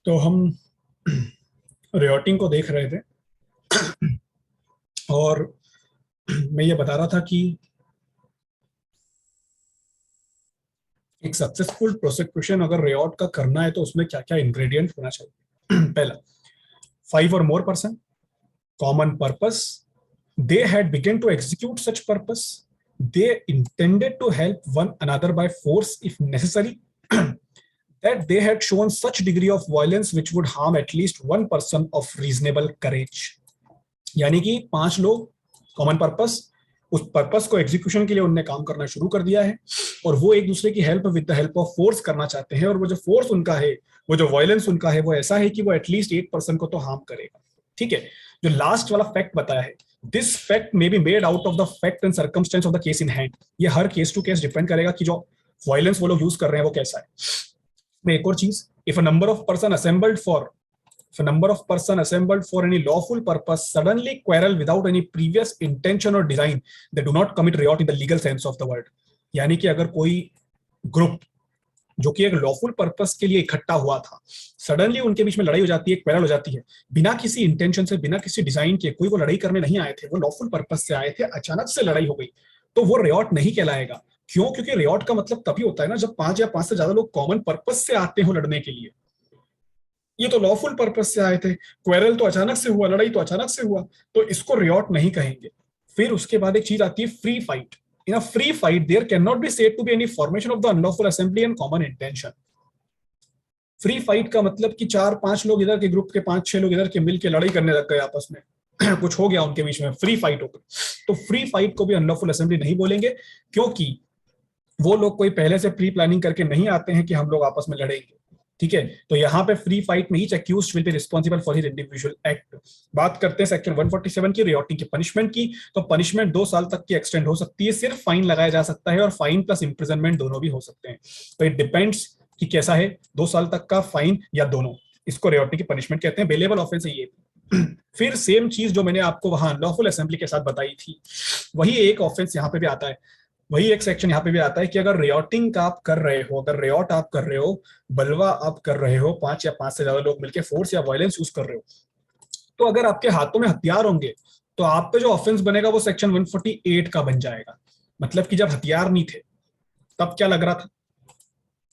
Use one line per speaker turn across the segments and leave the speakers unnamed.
तो हम रियोटिंग को देख रहे थे और मैं ये बता रहा था कि एक सक्सेसफुल प्रोसिक्यूशन अगर रियोट का करना है तो उसमें क्या क्या इंग्रेडिएंट होना चाहिए। पहला, 5 or more person, common purpose, they had begun to execute such purpose, they intended to help one another by force if necessary, that they had shown such degree of violence which would harm at least one person of reasonable courage। यानी कि 5 लोग, common purpose, उस purpose को execution के लिए उनने काम करना शुरू कर दिया है और वो एक दूसरे की help with the help of force करना चाहते हैं, और वो जो फोर्स उनका है, वो जो वायलेंस उनका है, वो ऐसा है कि वो एटलीस्ट 8% को तो हार्म करेगा। ठीक है, जो लास्ट वाला फैक्ट बताया है, this fact may be made out of the fact and circumstance of the case in hand. ये हर केस टू केस डिपेंड करेगा कि जो वायलेंस वो लोग यूज कर रहे हैं वो कैसा है। में एक और चीज, if a number of person assembled for if a number of person assembled for any lawful purpose suddenly quarrel without any previous intention or design, they do not commit riot in the legal sense of the word। यानी कि अगर कोई group जो कि एक lawful purpose के लिए इकट्ठा हुआ था, सडनली उनके बीच में लड़ाई हो जाती है, क्वेरल हो जाती है, बिना किसी इंटेंशन से, बिना किसी डिजाइन के, कोई वो लड़ाई करने नहीं आए थे, वो लॉफुल पर्पस से आए थे, अचानक से लड़ाई हो गई, तो वो रियोट नहीं कहलाएगा। क्यों? क्योंकि रियोट का मतलब तभी होता है ना जब 5 या 5 से ज्यादा लोग कॉमन पर्पस से आते हो लड़ने के लिए। ये तो लॉफुल पर्पस से आए थे, क्वेरल तो अचानक से हुआ, लड़ाई तो अचानक से हुआ, तो इसको रियोट नहीं कहेंगे। फिर उसके बाद एक चीज आती है free fight. In a free fight there can not be said to be any formation of the unlawful assembly and common intention. Free fight का मतलब कि 4-5 लोग इधर के ग्रुप के, 5-6 लोग इधर के मिलके लड़ाई करने लग गए आपस में, कुछ हो गया उनके बीच में, फ्री फाइट हो गई, तो फ्री फाइट को भी अनलॉफुल असेंबली नहीं बोलेंगे, क्योंकि वो लोग कोई पहले से प्री प्लानिंग करके नहीं आते हैं कि हम लोग आपस में लड़ेंगे। ठीक है, तो यहाँ पे फ्री फाइट में each accused will be responsible for his individual act. बात करते हैं सेक्शन 147 की, रियोटिंग की पनिशमेंट की, तो पनिशमेंट 2 साल तक की एक्सटेंड हो सकती है, सिर्फ फाइन लगाया जा सकता है और फाइन प्लस इंप्रिजनमेंट दोनों भी हो सकते हैं। तो इट डिपेंड्स कि कैसा है, 2 साल तक का फाइन या दोनों, इसको रियोटिंग की पनिशमेंट कहते हैं। बेलेबल ऑफेंस है ये। फिर सेम चीज जो मैंने आपको वहां अनलॉफुल असेंबली के साथ बताई थी, वही एक ऑफेंस यहाँ पे भी आता है, वही एक सेक्शन यहाँ पे भी आता है कि अगर रियोटिंग का आप कर रहे हो, अगर रियोट आप कर रहे हो, बलवा आप कर रहे हो, 5 या 5 से ज्यादा लोग मिलकर फोर्स या वायलेंस यूज कर रहे हो, तो अगर आपके हाथों में हथियार होंगे तो आप पे जो ऑफेंस बनेगा वो सेक्शन 148 का बन जाएगा। मतलब कि जब हथियार नहीं थे तब क्या लग रहा था?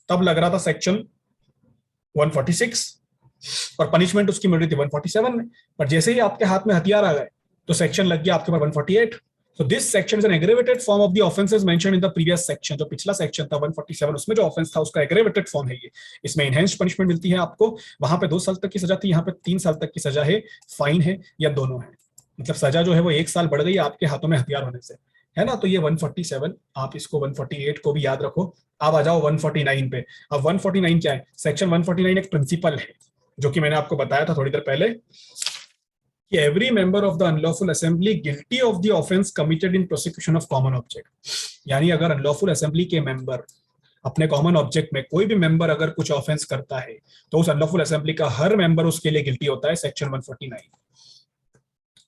तब लग रहा था सेक्शन 146 और पनिशमेंट उसकी मिल रही थी 147 में, पर जैसे ही आपके हाथ में हथियार आ गए तो सेक्शन लग गया आपके पास 148। So this section is an aggravated form of the offenses mentioned in the previous section। जो पिछला सेक्शन था 147, उसमें जो ऑफेंस था उसका एग्रेवेटेड फॉर्म है ये। इसमें इनहेंस्ड पनिशमेंट मिलती है आपको, वहां पे 2 साल तक की सजा थी, यहाँ पे 3 साल तक की सजा है, फाइन है या दोनों है। मतलब सजा जो है वो 1 साल बढ़ गई आपके हाथों में हथियार होने से, है ना। तो ये 147, आप इसको 148 को भी याद रखो। अब आ जाओ 149 पे। अब 149 क्या है? सेक्शन 149 एक प्रिंसिपल है जो कि मैंने आपको बताया था थोड़ी देर पहले कि every member of the unlawful assembly guilty of the offense committed in prosecution of common object। यानी अगर अनलॉफुल असेंबली के मेंबर अपने कॉमन ऑब्जेक्ट में, कोई भी मेंबर अगर कुछ ऑफेंस करता है तो उस अनलॉफुल असेंबली का हर मेंबर उसके लिए गिल्टी होता है, सेक्शन 149।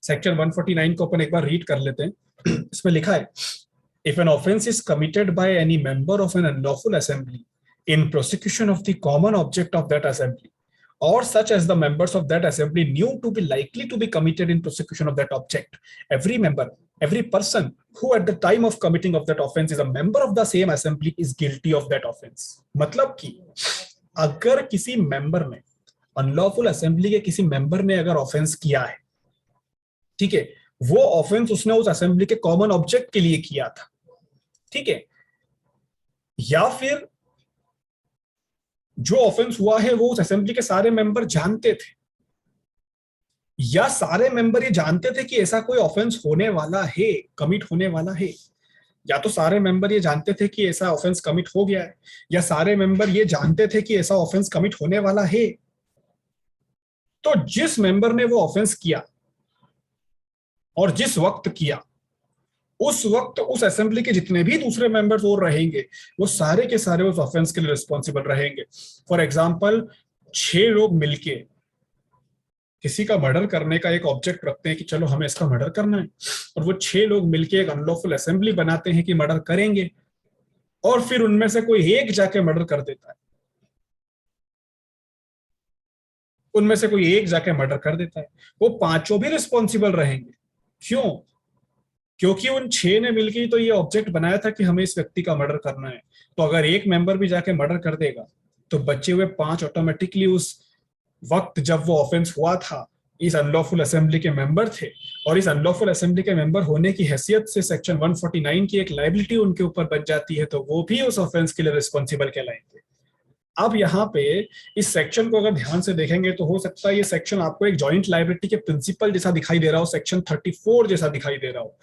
सेक्शन 149 को अपन एक बार रीड कर लेते हैं। इसमें लिखा है, if an offence is committed by any member of an unlawful assembly in prosecution of the common object of that assembly, or such as the members of that assembly knew to be likely to be committed in prosecution of that object, every member, every person who at the time of committing of that offense is a member of the same assembly is guilty of that offense। मतलब कि अगर किसी member ने, unlawful assembly के किसी member ने अगर offence किया है, ठीक है, वो ऑफेंस उसने उस असेंबली के कॉमन ऑब्जेक्ट के लिए किया था, ठीक है, या फिर जो ऑफेंस हुआ है वो उस असेंबली के सारे मेंबर जानते थे, या सारे मेंबर ये जानते थे कि ऐसा कोई ऑफेंस होने वाला है, कमिट होने वाला है, या तो सारे मेंबर ये जानते थे कि ऐसा ऑफेंस कमिट हो गया है, या सारे मेंबर ये जानते थे कि ऐसा ऑफेंस कमिट होने वाला है। तो जिस मेंबर ने वो ऑफेंस किया और जिस वक्त किया, उस वक्त उस असेंबली के जितने भी दूसरे मेंबर्स और रहेंगे वो सारे के सारे उस ऑफेंस के लिए रिस्पॉन्सिबल रहेंगे। फॉर एग्जाम्पल, 6 लोग मिलके किसी का मर्डर करने का एक ऑब्जेक्ट रखते हैं कि चलो हमें इसका मर्डर करना है, और वो 6 लोग मिलके एक अनलॉफुल असेंबली बनाते हैं कि मर्डर करेंगे, और फिर उनमें से कोई एक जाके मर्डर कर देता है, उनमें से कोई एक जाके मर्डर कर देता है, वो पांचों भी रिस्पॉन्सिबल रहेंगे। क्यों? क्योंकि उन छह ने मिलकर तो ये ऑब्जेक्ट बनाया था कि हमें इस व्यक्ति का मर्डर करना है। तो अगर एक मेंबर भी जाके मर्डर कर देगा तो बचे हुए पांच ऑटोमेटिकली उस वक्त जब वो ऑफेंस हुआ था इस अनलॉफुल असेंबली के मेंबर थे, और इस अनलॉफुल असेंबली के मेंबर होने की हैसियत से सेक्शन 149 की एक लाइबिलिटी उनके ऊपर बच जाती है, तो वो भी उस ऑफेंस के लिए रिस्पॉन्सिबल कहलाएंगे। अब यहाँ पे इस सेक्शन को अगर ध्यान से देखेंगे तो हो सकता है ये सेक्शन आपको एक जॉइंट लाइबिलिटी के प्रिंसिपल जैसा दिखाई दे रहा हो, सेक्शन 34 जैसा दिखाई दे रहा हो,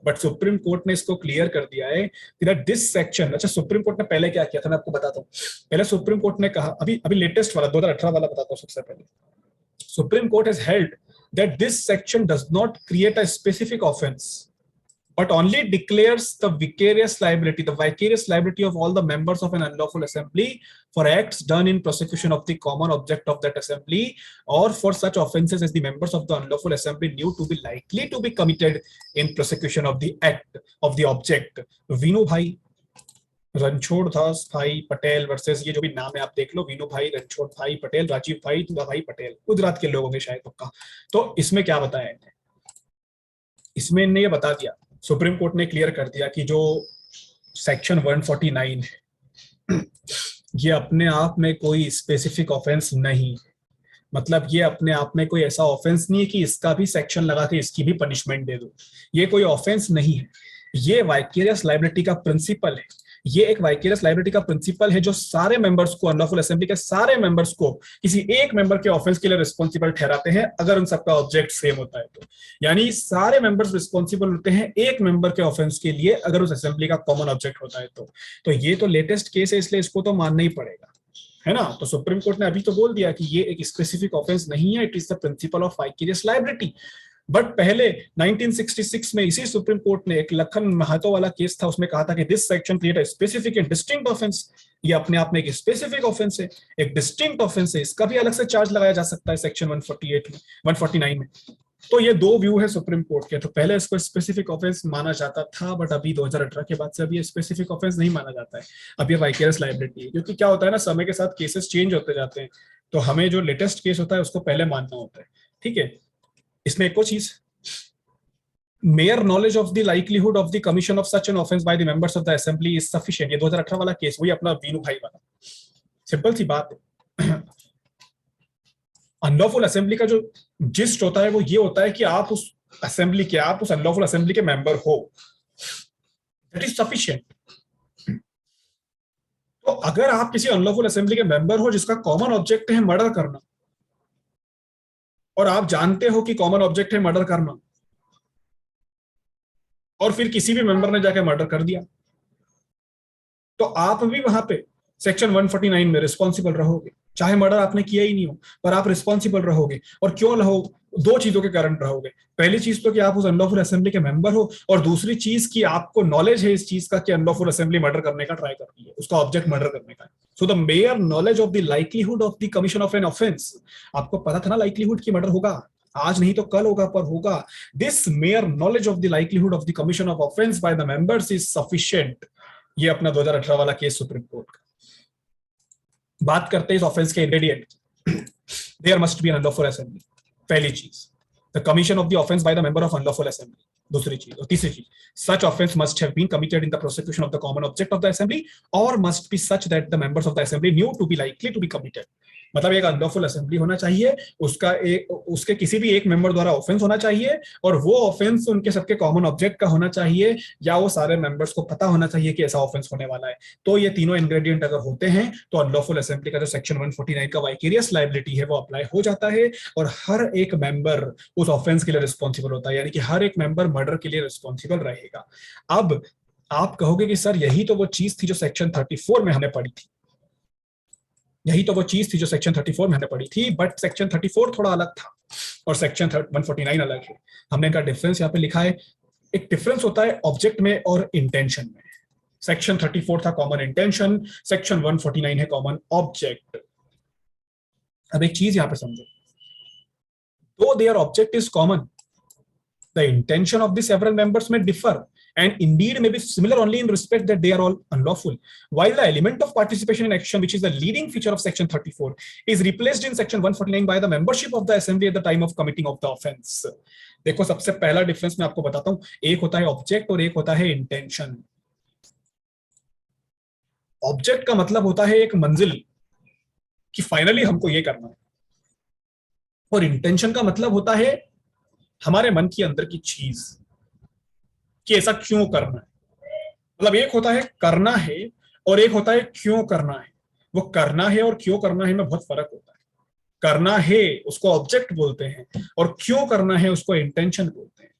बट सुप्रीम कोर्ट ने इसको क्लियर कर दिया है कि दिस सेक्शन, अच्छा सुप्रीम कोर्ट ने पहले क्या किया था मैं आपको बताता हूँ। पहले सुप्रीम कोर्ट ने कहा, अभी अभी लेटेस्ट वाला 2018 वाला बताता हूँ सबसे पहले। Supreme court has held that this section does not create a specific offence but only declares the vicarious liability of all the members of an unlawful assembly for acts done in prosecution of the common object of that assembly, or for such offences as the members of the unlawful assembly knew to be likely to be committed in prosecution of the act of the object. Vinu भाई, रणछोड़ दास भाई Patel versus, ये जो भी नाम है आप देख लो, वीनू भाई, रणछोड़ भाई पटेल, राजीव भाई, दुआ भाई पटेल, गुजरात के लोग होंगे शायद पक्का। तो इसमें क्या बताया है, इसमें इन्हें ये बता दिया, सुप्रीम कोर्ट ने क्लियर कर दिया कि जो सेक्शन 149 है ये अपने आप में कोई स्पेसिफिक ऑफेंस नहीं, मतलब ये अपने आप में कोई ऐसा ऑफेंस नहीं है कि इसका भी सेक्शन लगा के इसकी भी पनिशमेंट दे दो, ये कोई ऑफेंस नहीं है। ये वाइकेरियस लाइबिलिटी का प्रिंसिपल है, ये एक वाइकेरियस लाइबिलिटी का प्रिंसिपल है जो सारे मेंबर्स को, अनलॉफुल असेंबली के सारे मेंबर्स को किसी एक मेंबर के ऑफेंस के लिए रिस्पॉन्सिबल ठहराते हैं अगर उन सबका ऑब्जेक्ट सेम होता है तो, यानी सारे मेंबर्स रिस्पॉन्सिबल होते हैं एक मेंबर के ऑफेंस के लिए अगर उस असेंबली का कॉमन ऑब्जेक्ट होता है तो ये तो लेटेस्ट केस है इसलिए इसको तो मानना ही पड़ेगा, है ना। तो सुप्रीम कोर्ट ने अभी तो बोल दिया कि ये एक स्पेसिफिक ऑफेंस नहीं है, it is the principle of vicarious liability. But पहले 1966 में इसी सुप्रीम कोर्ट ने एक लखन महतो वाला केस था, उसमें कहा था कि this section create a specific and distinct offence, ये अपने आप में एक स्पेसिफिक ऑफेंस है, एक डिस्टिंक्ट ऑफेंस है, इसका भी अलग से चार्ज लगाया जा सकता है सेक्शन 148 में, 149 में। तो ये दो व्यू है सुप्रीम कोर्ट के। तो पहले इसको स्पेसिफिक ऑफेंस माना जाता था, बट अभी 2018 के बाद से अभी स्पेसिफिक ऑफेंस नहीं माना जाता है, अब ये वाइकेरियस लाइबिलिटी है। क्योंकि क्या होता है ना, समय के साथ केसेस चेंज होते जाते हैं, तो हमें जो लेटेस्ट केस होता है उसको पहले मानना होता है, ठीक है। इसमें एक और चीज, mere knowledge of the likelihood of the commission of such an offense by the members of the assembly is sufficient। ये 2018 वाला केस, वही अपना वीनू भाई वाला, सिंपल सी बात है। अनलॉफुल असेंबली का जो जिस्ट होता है वो ये होता है कि आप उस असेंबली के, आप उस अनलॉफुल असेंबली के मेंबर हो, दैट इज सफिशिएंट। तो अगर आप किसी अनलॉफुल असेंबली के मेंबर हो जिसका कॉमन ऑब्जेक्ट है मर्डर करना, और आप जानते हो कि कॉमन ऑब्जेक्ट है मर्डर करना, और फिर किसी भी मेंबर ने जाके मर्डर कर दिया, तो आप भी वहां पे सेक्शन 149 में रिस्पॉन्सिबल रहोगे, चाहे मर्डर आपने किया ही नहीं हो, पर आप रिस्पॉन्सिबल रहोगे। और क्यों रहो? दो चीजों के कारण रहोगे। पहली चीज तो कि आप उस अनलॉफुल असेंबली के मेंबर हो, और दूसरी चीज कि आपको नॉलेज है इस चीज का कि अनलॉफुल असेंबली मर्डर करने का ट्राई कर रही है, उसका ऑब्जेक्ट मर्डर करने का। So the mayor knowledge of the likelihood of the commission of an offence, आपको पता था ना लाइकलीहुड की मर्डर होगा, आज नहीं तो कल होगा, पर होगा। This mayor knowledge of the likelihood of the commission of offence by the members is sufficient. ये अपना 2018 वाला केस सुप्रीम कोर्ट का। बात करते हैं इस ऑफेंस के ingredient, there must be an unlawful assembly, पहली चीज। The commission of the offence by the member of unlawful assembly, दूसरी चीज। और तीसरी चीज, such offence must have been committed in the prosecution of the common object of the assembly और must be such that the members of the assembly knew to be likely to be committed. मतलब एक unlawful assembly होना चाहिए, उसके किसी भी एक member द्वारा ऑफेंस होना चाहिए, और वो ऑफेंस उनके सबके कॉमन ऑब्जेक्ट का होना चाहिए, या वो सारे मेंबर्स को पता होना चाहिए कि ऐसा ऑफेंस होने वाला है। तो ये तीनों इंग्रेडिएंट अगर होते हैं तो अनलॉफुल असेंबली का जो सेक्शन 149 का वाइकेरियस लायबिलिटी है वो अप्लाई हो जाता है, और हर एक मेंबर उस ऑफेंस के लिए रिस्पॉन्सिबल होता है, यानी कि हर एक मेंबर मर्डर के लिए रिस्पॉन्सिबल रहेगा। अब आप कहोगे कि सर यही तो वो चीज थी जो सेक्शन 34 में हमने पढ़ी थी, यही तो वो चीज थी जो सेक्शन 34 में हमने पढ़ी थी, बट सेक्शन 34 थोड़ा अलग था और सेक्शन 149 अलग है। हमने इनका डिफरेंस यहाँ पे लिखा है। एक डिफरेंस होता है ऑब्जेक्ट में और इंटेंशन में। सेक्शन 34 था कॉमन इंटेंशन, सेक्शन 149 है कॉमन ऑब्जेक्ट। अब एक चीज यहाँ पे समझो, though their object is common, the intention of the several members में differ and indeed may be similar only in respect that they are all unlawful. While the element of participation in action, which is the leading feature of section 34, is replaced in section 149 by the membership of the assembly at the time of committing of the offense. देखो सबसे पहला difference मैं आपको बताता हूं, एक होता है ऑब्जेक्ट और एक होता है इंटेंशन। ऑब्जेक्ट का मतलब होता है एक मंजिल कि फाइनली हमको ये करना है, और इंटेंशन का मतलब होता है हमारे मन के अंदर की चीज कि ऐसा क्यों करना है। मतलब एक होता है करना है और एक होता है क्यों करना है। वो करना है और क्यों करना है में बहुत फर्क होता है। करना है उसको ऑब्जेक्ट बोलते हैं और क्यों करना है उसको इंटेंशन बोलते हैं।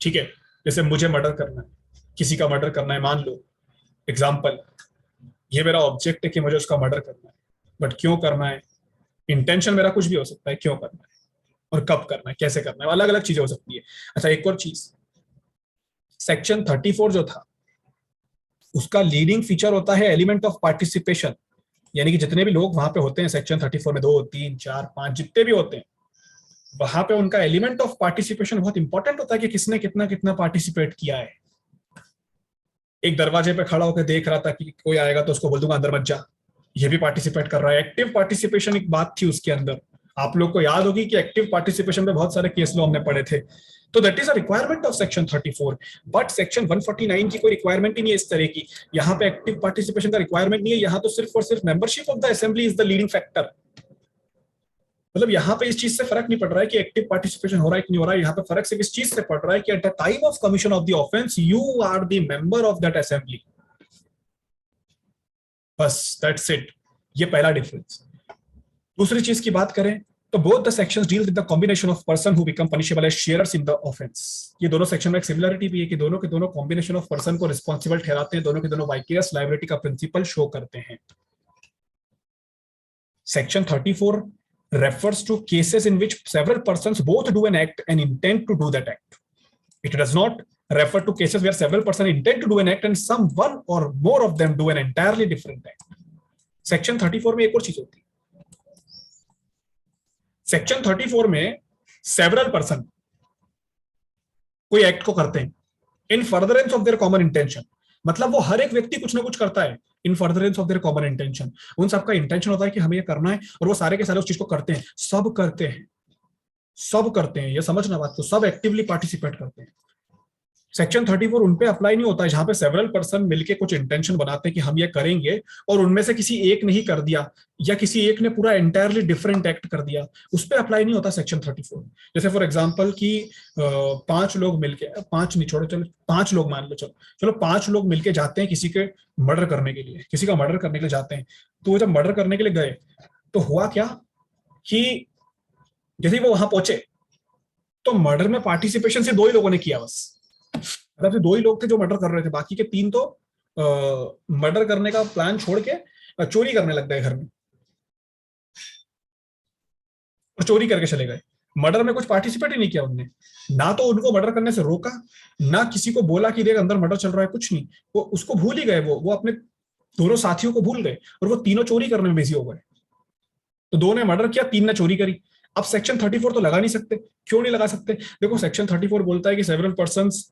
ठीक है, जैसे मुझे मर्डर करना है, किसी का मर्डर करना है, मान लो एग्जाम्पल, ये मेरा ऑब्जेक्ट है कि मुझे उसका मर्डर करना है, बट क्यों करना है, इंटेंशन मेरा कुछ भी हो सकता है, क्यों करना है और कब करना है, कैसे करना है, अलग अलग चीजें हो सकती है। अच्छा एक और चीज, सेक्शन 34 जो था उसका लीडिंग फीचर होता है एलिमेंट ऑफ पार्टिसिपेशन, यानी कि जितने भी लोग वहां पे होते हैं सेक्शन 34 में, 2 3 4 5 जितने भी होते हैं, वहां पे उनका एलिमेंट ऑफ पार्टिसिपेशन बहुत इंपॉर्टेंट होता है कि किसने कितना कितना पार्टिसिपेट किया है। एक दरवाजे पे खड़ा होकर देख रहा था कि कोई आएगा तो उसको बोल दूंगा अंदर मत जा, ये भी पार्टिसिपेट कर रहा है। एक्टिव पार्टिसिपेशन एक बात थी उसके अंदर, आप लोग को याद होगी कि एक्टिव पार्टिसिपेशन में बहुत सारे केस लो हमने पढ़े थे। तो that is a requirement of section 34, but section 149 की कोई रिक्वायरमेंट ही नहीं है इस तरह की। यहाँ पे एक्टिव पार्टिसिपेशन का रिक्वायरमेंट नहीं है, यहाँ तो सिर्फ और सिर्फ membership of the assembly is the leading factor. मतलब यहाँ पे इस चीज से फर्क नहीं पड़ रहा है कि एक्टिव पार्टिसिपेशन हो रहा है कि नहीं हो रहा है, यहाँ पे फर्क सिर्फ इस चीज से पड़ रहा है कि at the time of commission of the offence you are the member of that assembly, बस दैट्स इट। ये पहला डिफरेंस। दूसरी चीज की बात करें तो both the sections deal with the combination of person who become punishable as shares in the offence. ये दोनों सेक्शन में एक सिमिलरिटी भी है कि दोनों के दोनों कॉम्बिनेशन ऑफ पर्सन को रिस्पॉन्सिबल ठहराते हैं, दोनों के दोनों वाइकेरियस लायबिलिटी का प्रिंसिपल शो करते हैं। Section 34 refers to cases in which several persons both do an act and intend to do that act. It does not refer to cases where several persons intend to do an act and some one or more of them do an entirely different act. Section 34 में एक और चीज होती है, section 34 में several person कोई act को करते हैं इन furtherance of their common intention, मतलब वो हर एक व्यक्ति कुछ ना कुछ करता है इन furtherance of their common intention. उन सबका इंटेंशन होता है कि हमें ये करना है और वो सारे के सारे उस चीज को करते हैं, सब करते हैं, सब करते हैं, ये समझना बात को, सब एक्टिवली पार्टिसिपेट करते हैं। सेक्शन 34 उन पे अप्लाई नहीं होता है जहां पे सेवरल पर्सन मिलके कुछ इंटेंशन बनाते हैं कि हम ये करेंगे और उनमें से किसी एक ने ही कर दिया या किसी एक ने पूरा एंटायरली डिफरेंट एक्ट कर दिया, उस पे अप्लाई नहीं होता सेक्शन 34। जैसे फॉर एग्जांपल कि 5 लोग मिलके, 5 नहीं छोड़ो, चलो 5 लोग मान लो, चलो 5 लोग मिलके जाते हैं किसी के मर्डर करने के लिए, किसी का मर्डर करने के लिए जाते हैं। तो वो जब मर्डर करने के लिए गए तो हुआ क्या कि जैसे वो वहां पहुंचे तो मर्डर में पार्टिसिपेशन से 2 ही लोगों ने किया, बस मतलब 2 ही लोग थे जो मर्डर कर रहे थे, बाकी के 3 तो मर्डर करने का प्लान छोड़ के चोरी करने लग गए घर में और चोरी करके चले गए। मर्डर में कुछ पार्टिसिपेट ही नहीं किया उनने, ना तो उनको मर्डर करने से रोका, ना किसी को बोला कि देख अंदर मर्डर चल रहा है, कुछ नहीं, वो उसको भूल ही गए, वो अपने दोनों साथियों को भूल गए और वो तीनों चोरी करने में बिजी हो गए। तो 2 ने मर्डर किया, 3 ने चोरी करी। अब सेक्शन 34 तो लगा नहीं सकते, क्यों नहीं लगा सकते? देखो सेक्शन 34 बोलता है कि several persons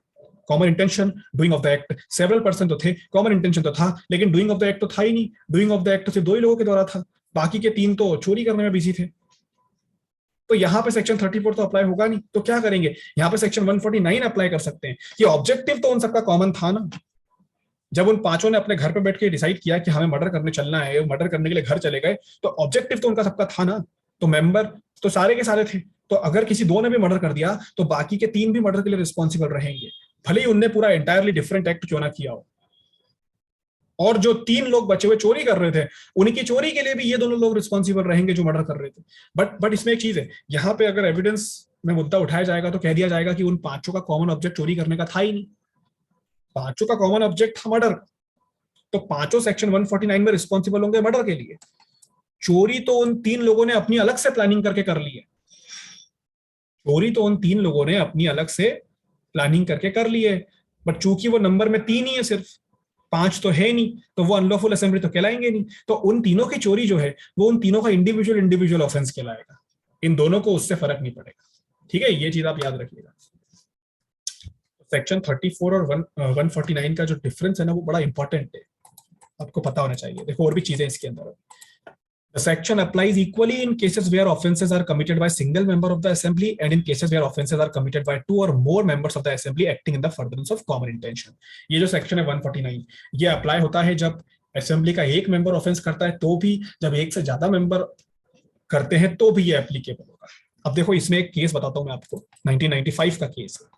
common intention doing of the act, several person तो थे, कॉमन इंटेंशन तो था, लेकिन डूइंग ऑफ द एक्ट तो था ही नहीं। डूइंग ऑफ द एक्ट तो सिर्फ 2 ही लोगों के द्वारा था, बाकी के 3 तो चोरी करने में बिजी थे। तो यहाँ पे सेक्शन 34 तो अप्लाई होगा नहीं, तो क्या करेंगे? यहाँ पे सेक्शन 149 अप्लाई कर सकते हैं कि ऑब्जेक्टिव तो उन सबका कॉमन था ना। जब उन 5 ने अपने घर पे बैठ के डिसाइड किया कि हमें मर्डर करने चलना है, मर्डर करने के लिए घर चले गए, तो ऑब्जेक्टिव तो उनका सबका था ना, तो मेंबर तो सारे के सारे थे। तो अगर किसी 2 ने भी मर्डर कर दिया तो बाकी के 3 भी मर्डर के लिए रिस्पॉन्सिबल रहेंगे, भले ही उनने पूरा एंटायरली डिफरेंट एक्ट क्यों ना किया हो। और जो 3 लोग बचे हुए चोरी कर रहे थे, उनकी चोरी के लिए भी ये दोनों लोग रिस्पॉन्सिबल रहेंगे जो मर्डर कर रहे थे। बट इसमें एक चीज है, यहाँ पे अगर एविडेंस में मुद्दा उठाया जाएगा तो कह दिया जाएगा कि उन 5 का कॉमन ऑब्जेक्ट चोरी करने का था ही नहीं, 5 का कॉमन ऑब्जेक्ट था मर्डर, तो 5 सेक्शन 149 में रिस्पॉन्सिबल होंगे मर्डर के लिए। चोरी तो उन 3 लोगों ने अपनी अलग से प्लानिंग करके कर ली है, चोरी तो उन 3 लोगों ने अपनी अलग से प्लानिंग करके कर ली है, बट चूंकि वो नंबर में 3 ही है, सिर्फ 5 तो है नहीं, तो वो अनलॉफुल असेंबली तो कहलाएंगे नहीं। तो उन तीनों की चोरी जो है वो उन तीनों का इंडिविजुअल ऑफेंस कहलाएगा, इन दोनों को उससे फर्क नहीं पड़ेगा। ठीक है, ये चीज आप याद रखिएगा। सेक्शन 34 और 149 का जो डिफरेंस है ना वो बड़ा इंपॉर्टेंट है, आपको पता होना चाहिए। देखो और भी चीजें इसके अंदर। The section applies equally in cases where offences are committed by single member of the assembly and in cases where offences are committed by two or more members of the assembly acting in the furtherance of common intention। ये जो section है 149 ये apply होता है जब assembly का एक member offence करता है तो भी, जब एक से ज्यादा मेंबर करते हैं तो भी ये एप्लीकेबल होगा। अब देखो इसमें एक केस बताता हूं मैं आपको, 1995 का केस है।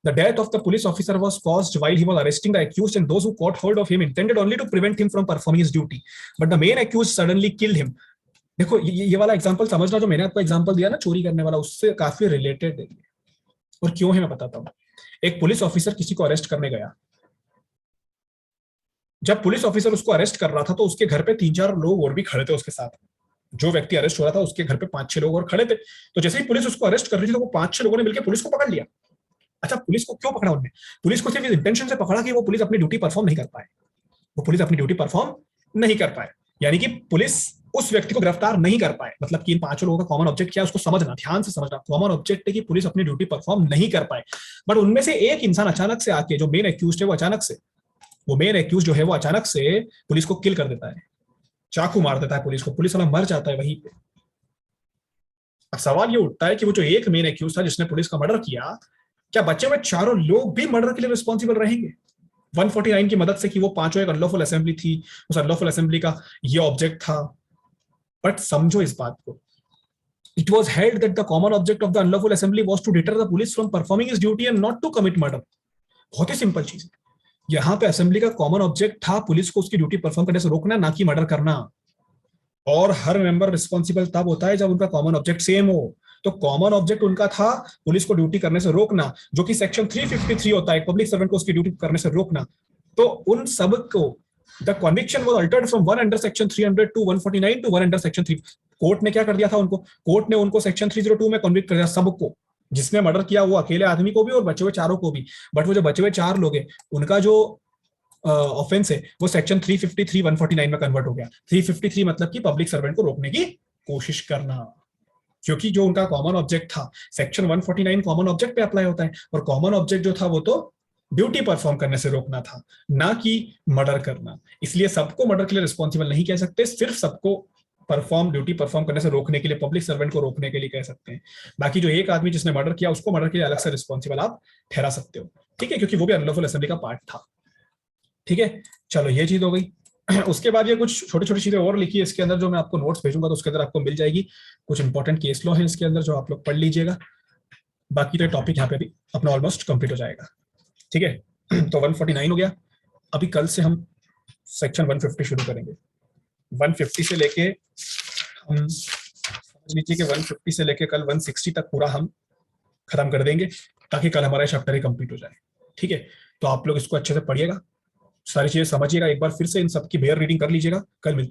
The death of the police officer was caused while he was arresting the accused, and those who caught hold of him intended only to prevent him from performing his duty. But the main accused suddenly killed him. देखो ये वाला example समझना, जो मैंने आपको example दिया ना चोरी करने वाला, उससे काफी रिलेटेड है और क्यों है मैं बताता हूँ। एक पुलिस ऑफिसर किसी को अरेस्ट करने गया। जब पुलिस ऑफिसर उसको अरेस्ट कर रहा था तो उसके घर पे 3-4 लोग और भी खड़े थे उसके साथ। जो व्यक्ति अरेस्ट हो रहा था उसके घर पे 5-6 लोग और खड़े थे। तो जैसे ही पुलिस उसको अरेस्ट कर रही थी तो वो 5-6 लोगों ने मिलकर पुलिस को पकड़ लिया। अच्छा, पुलिस को क्यों पकड़ा उन्होंने? पुलिस को सिर्फ इस इंटेंशन से पकड़ा कि वो पुलिस अपनी ड्यूटी परफॉर्म नहीं कर पाए, वो पुलिस अपनी ड्यूटी परफॉर्म नहीं कर पाए, यानी कि पुलिस उस व्यक्ति को गिरफ्तार नहीं कर पाए। मतलब कि इन 5 लोगों का कॉमन ऑब्जेक्ट क्या है उसको समझना, ध्यान से समझना। कॉमन ऑब्जेक्ट है कि पुलिस अपनी ड्यूटी परफॉर्म नहीं कर पाए, बट उनमें से एक इंसान अचानक से आके, जो मेन एक्यूज है वो अचानक से, वो मेन एक्यूज जो है वो अचानक से पुलिस को किल कर देता है, चाकू मार देता है पुलिस को, पुलिस वाला मर जाता है वहीं पे। अब सवाल ये उठता है कि वो जो एक मेन एक्यूज था जिसने पुलिस का मर्डर किया, क्या बचे हुए चारों लोग भी मर्डर के लिए रिस्पॉन्सिबल रहेंगे 149 की मदद से, कि वो पांचों एक अनलॉफुल असेंबली थी, उस अनलॉफुल असेंबली का ये ऑब्जेक्ट था। बट समझो इस बात को, it was held that the common object of the unlawful assembly was to deter the police from performing his duty and not to commit murder. बहुत ही सिंपल चीज है, यहाँ पे असेंबली का कॉमन ऑब्जेक्ट था पुलिस को उसकी ड्यूटी परफॉर्म करने से रोकना, ना कि मर्डर करना। और हर मेंबर रिस्पॉन्सिबल तब होता है जब उनका कॉमन ऑब्जेक्ट सेम हो। तो कॉमन ऑब्जेक्ट उनका था पुलिस को ड्यूटी करने से रोकना, जो कि सेक्शन 353 होता है, पब्लिक सर्वेंट को उसकी ड्यूटी करने से रोकना। तो उन सब को the conviction was altered from one under section 300 to 149 to one under section 3। Court ने क्या कर दिया था उनको, कोर्ट ने उनको सेक्शन 302 में कन्विक्ट कर दिया सबको, जिसने मर्डर किया वो अकेले आदमी को भी और बचे हुए चारों को भी। बट वो जो बचे हुए 4 लोग हैं उनका जो ऑफेंस है वो सेक्शन 353 149 में कन्वर्ट हो गया। 353 मतलब कि पब्लिक सर्वेंट को रोकने की कोशिश करना, क्योंकि जो उनका कॉमन ऑब्जेक्ट था सेक्शन 149 कॉमन ऑब्जेक्ट पे अप्लाई होता है, और कॉमन ऑब्जेक्ट जो था वो तो ड्यूटी परफॉर्म करने से रोकना था, ना कि मर्डर करना। इसलिए सबको मर्डर के लिए रिस्पॉन्सिबल नहीं कह सकते, सिर्फ सबको ड्यूटी परफॉर्म करने से रोकने के लिए, पब्लिक सर्वेंट को रोकने के लिए कह सकते हैं। बाकी जो एक आदमी जिसने मर्डर किया उसको मर्डर के लिए अलग से रिस्पॉन्सिबल आप ठहरा सकते हो, ठीक है, क्योंकि वो भी अनलॉफुल असेंबली का पार्ट था। ठीक है, चलो ये चीज हो गई। उसके बाद ये कुछ छोटी छोटी चीजें और लिखी है इसके अंदर, जो मैं आपको नोट्स भेजूंगा तो उसके अंदर आपको मिल जाएगी। कुछ इंपॉर्टेंट केस लॉ है इसके अंदर जो आप लोग पढ़ लीजिएगा। बाकी तो टॉपिक यहाँ पे भी अपना ऑलमोस्ट कंप्लीट हो जाएगा, ठीक है। तो 149 हो गया। अभी कल से हम सेक्शन 150 शुरू करेंगे। 150 से लेके हम समझ लीजिए कि 150 से लेके कल 160 तक पूरा हम खत्म कर देंगे, ताकि कल हमारा चैप्टर ही कंप्लीट हो जाए, ठीक है। तो आप लोग इसको अच्छे से पढ़िएगा, सारी चीजें समझिएगा, एक बार फिर से इन सबकी बेयर रीडिंग कर लीजिएगा। कल मिलते हैं।